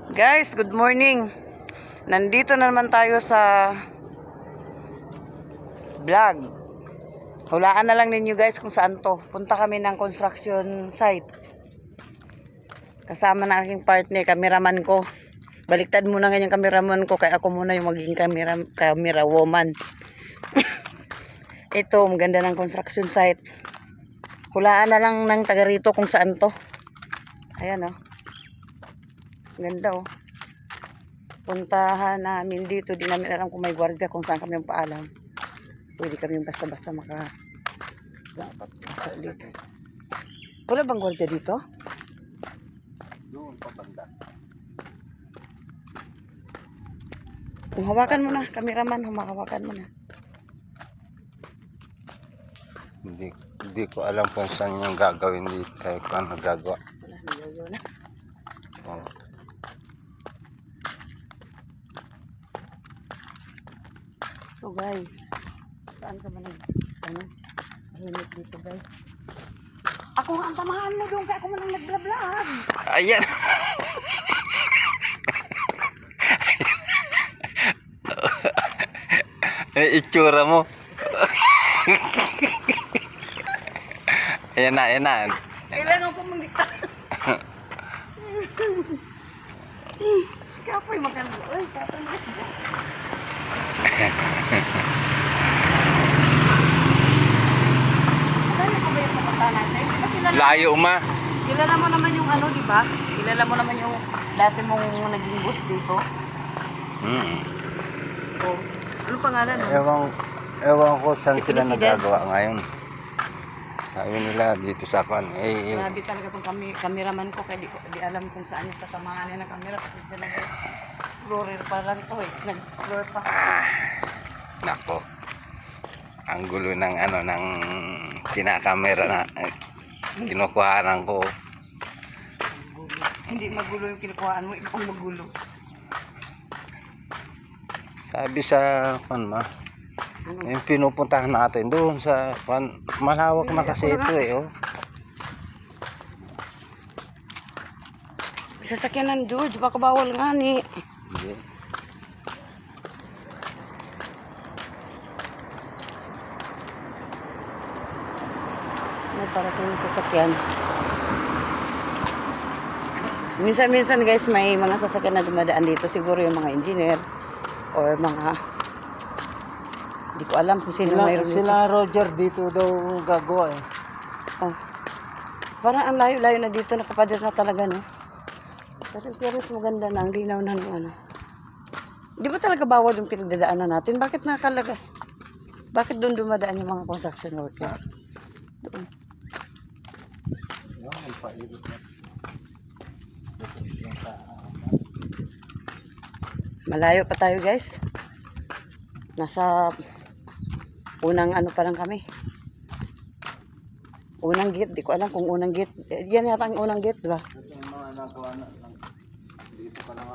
Guys, good morning. Nandito na naman tayo sa vlog. Hulaan na lang ninyo guys kung saan to. Punta kami ng construction site. Kasama na aking partner, cameraman ko. Baliktad muna nga yung cameraman ko, kaya ako muna yung magiging camera woman. Ito, maganda ng construction site. Hulaan na lang ng taga rito kung saan to. Ayan oh. Ganda oh. Puntahan namin dito. Di namin alam kung may gwardiya, kung saan kami paalam. Pwede kami basta-basta dapat dito. Wala bang gwardiya dito? Doon pa banda. Hawakan mo na, cameraman, hawakan mo na. Hindi ko alam kung saan yung gagawin dito. Kaya kung ano gagawa. Wala, nagayo na. Oh. So guys, saan ka ba narinig dito guys? Ako nga ang tamahan mo doon, kaya ako man ang nagblablag. Ayan! Ay, itsura mo. Ayan na, ayan na. Kailangan ko magdikta. Kapoy maganda. Uy, kapoy maganda. Madali ko ba yung papunta natin? Layo ma. Kilala mo naman yung ano, di ba? Kilala mo naman yung dati mong naging boss dito. Oh. Ano pangalan mo? Ewan ko saan Si sila Felicidad. nagagawa ngayon. Sabi nila dito sa kan. Grabe talaga itong cameraman ko, kaya di alam kung saan yung tatamahan niya ng camera. Kasi sila nag-explorer pa lang ito eh. Nag-explore pa. Nako. Ang gulo ng ano ng kinakamera na kinukuhanan ko. Hindi magulo yung kinukuhaan mo, ikaw magulo. Sabi sa ma. Yung pinupuntahan natin doon sa malawak na kasi ito eh oh. Sasakyan ng George, baka bawal nga ni. Hindi. May para sa yung sasakyan. Minsan guys, may mga sasakyan na dumadaan dito. Siguro yung mga engineer or mga, hindi ko alam kung sino mayroon dito. Sila Roger dito daw gagawa eh. Oh. Parang ang layo-layo na dito, nakapader na talaga, no? Pero maganda na, ang linaw na ano. Di ba talaga bawal yung pinagdadaanan natin? Bakit nakakalaga? Bakit doon dumadaan yung mga construction worker? Doon. Malayo pa tayo guys. Nasa unang ano pa lang kami. Unang gate, di ko alam kung unang gate. Yan yata ang unang gate, diba? Ito yung mga nagawa na dito pa lang